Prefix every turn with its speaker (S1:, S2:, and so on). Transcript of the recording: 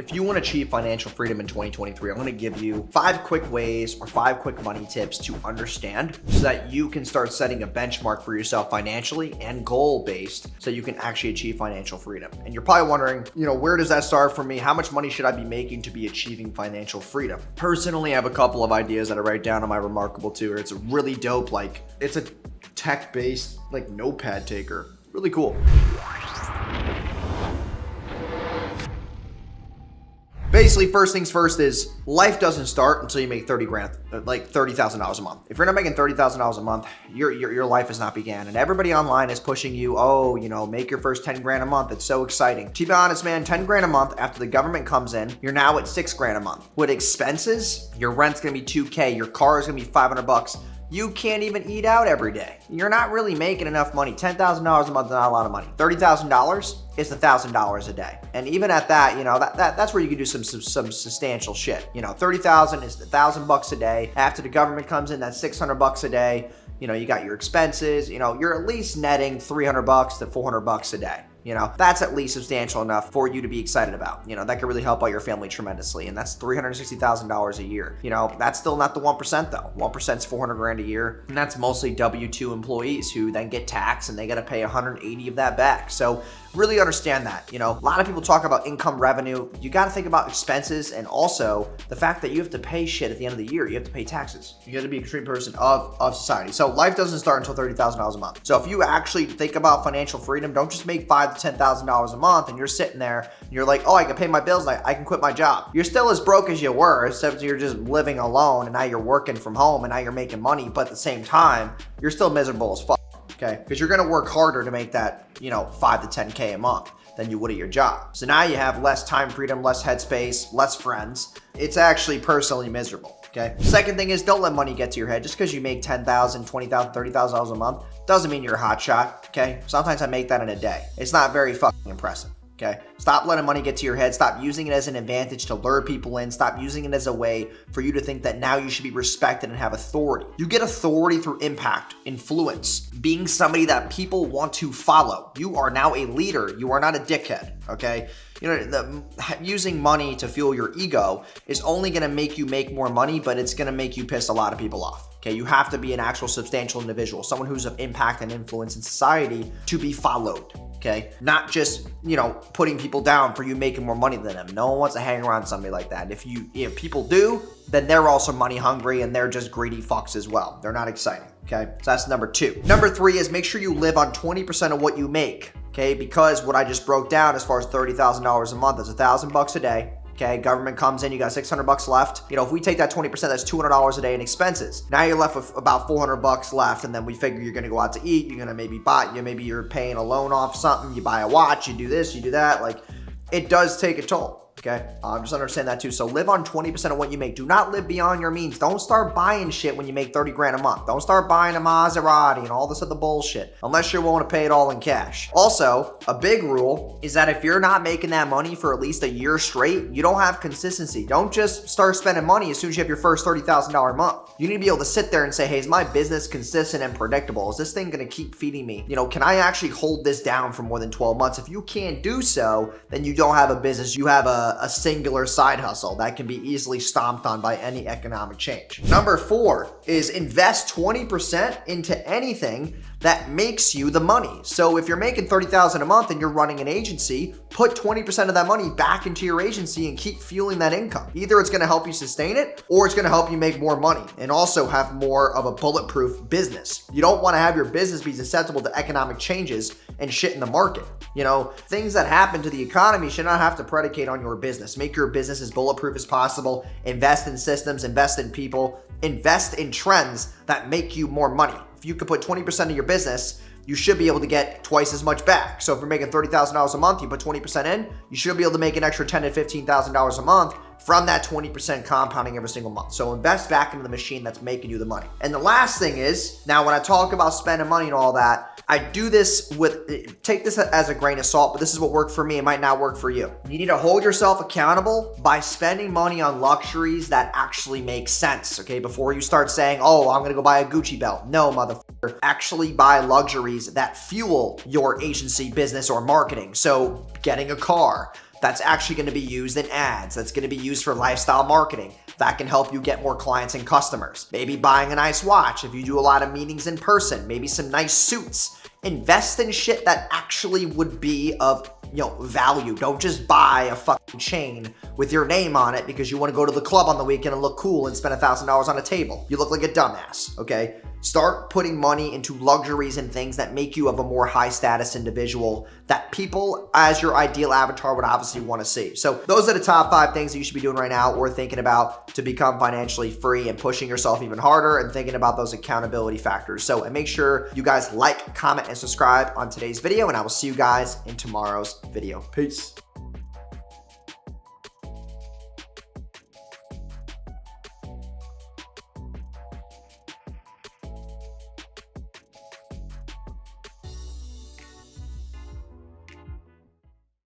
S1: If you want to achieve financial freedom in 2023, I'm going to give you 5 quick ways or 5 quick money tips to understand so that you can start setting a benchmark for yourself financially and goal-based so you can actually achieve financial freedom. And you're probably wondering, where does that start for me? How much money should I be making to be achieving financial freedom? Personally, I have a couple of ideas that I write down on my Remarkable tour. It's a really dope, it's a tech-based, notepad taker. Really cool. Basically, first things first is life doesn't start until you make $30,000 a month. If you're not making $30,000 a month, your life has not began. And everybody online is pushing you, make your first 10 grand a month. It's so exciting. To be honest, man, 10 grand a month after the government comes in, you're now at 6 grand a month. With expenses, your rent's gonna be $2K, your car is gonna be $500. You can't even eat out every day. You're not really making enough money. $10,000 a month is not a lot of money. $30,000 is $1,000 a day. And even at that, that's where you can do some substantial shit. $30,000 is $1,000 a day. After the government comes in, that's $600 a day. You got your expenses. You're at least netting $300 to $400 a day. That's at least substantial enough for you to be excited about. That could really help out your family tremendously. And that's $360,000 a year. That's still not the 1% though. 1% is 400 grand a year. And that's mostly W-2 employees who then get taxed and they got to pay 180 of that back. So really understand that. A lot of people talk about income revenue. You got to think about expenses and also the fact that you have to pay shit at the end of the year. You have to pay taxes. You got to be an extreme person of society. So life doesn't start until $30,000 a month. So if you actually think about financial freedom, don't just make $5,000 to $10,000 a month and you're sitting there and you're like, oh, I can pay my bills. I can quit my job. You're still as broke as you were, except you're just living alone and now you're working from home and now you're making money. But at the same time, you're still miserable as fuck. Okay, because you're going to work harder to make that, 5 to 10K a month than you would at your job. So now you have less time freedom, less headspace, less friends. It's actually personally miserable. Okay. Second thing is don't let money get to your head. Just because you make $10,000, $20,000, $30,000 a month doesn't mean you're a hot shot. Okay. Sometimes I make that in a day. It's not very fucking impressive. Okay. Stop letting money get to your head. Stop using it as an advantage to lure people in. Stop using it as a way for you to think that now you should be respected and have authority. You get authority through impact, influence, being somebody that people want to follow. You are now a leader. You are not a dickhead. Okay. Using money to fuel your ego is only going to make you make more money, but it's going to make you piss a lot of people off. Okay, you have to be an actual substantial individual, someone who's of impact and influence in society to be followed. Okay, not just putting people down for you making more money than them. No one wants to hang around somebody like that. If people do, then they're also money hungry and they're just greedy fucks as well. They're not exciting. Okay, so that's number 2. Number 3 is make sure you live on 20% of what you make. Okay, because what I just broke down as far as $30,000 a month is $1,000 a day. Okay, government comes in, you got $600 left. If we take that 20%, that's $200 a day in expenses. Now you're left with about $400 left, and then we figure you're gonna go out to eat, you're gonna maybe maybe you're paying a loan off something, you buy a watch, you do this, you do that. It does take a toll. Okay, just understand that too. So live on 20% of what you make. Do not live beyond your means. Don't start buying shit when you make 30 grand a month. Don't start buying a Maserati and all this other bullshit unless you're willing to pay it all in cash. Also, a big rule is that if you're not making that money for at least a year straight, you don't have consistency. Don't just start spending money as soon as you have your first $30,000 a month. You need to be able to sit there and say, hey, is my business consistent and predictable? Is this thing going to keep feeding me? Can I actually hold this down for more than 12 months? If you can't do so, then you don't have a business. You have a singular side hustle that can be easily stomped on by any economic change. Number 4 is invest 20% into anything that makes you the money. So if you're making $30,000 a month and you're running an agency, put 20% of that money back into your agency and keep fueling that income. Either it's going to help you sustain it or it's going to help you make more money and also have more of a bulletproof business. You don't want to have your business be susceptible to economic changes and shit in the market. Things that happen to the economy should not have to predicate on your business. Make your business as bulletproof as possible. Invest in systems, invest in people, invest in trends that make you more money. If you could put 20% of your business, you should be able to get twice as much back. So if you're making $30,000 a month, you put 20% in, you should be able to make an extra $10,000 to $15,000 a month from that 20% compounding every single month. So invest back into the machine that's making you the money. And the last thing is, now when I talk about spending money and all that, I do this take this as a grain of salt, but this is what worked for me. It might not work for you. You need to hold yourself accountable by spending money on luxuries that actually make sense, okay? Before you start saying, oh, I'm gonna go buy a Gucci belt. No, motherfucker. Actually buy luxuries that fuel your agency, business, or marketing. So getting a car, that's actually going to be used in ads, that's going to be used for lifestyle marketing. That can help you get more clients and customers. Maybe buying a nice watch if you do a lot of meetings in person, maybe some nice suits. Invest in shit that actually would be of value. Don't just buy a fucking chain with your name on it because you want to go to the club on the weekend and look cool and spend $1,000 on a table. You look like a dumbass, okay? Start putting money into luxuries and things that make you of a more high status individual that people as your ideal avatar would obviously want to see. So those are the top 5 things that you should be doing right now or thinking about to become financially free and pushing yourself even harder and thinking about those accountability factors. So and make sure you guys like, comment, and subscribe on today's video, and I will see you guys in tomorrow's video. Peace.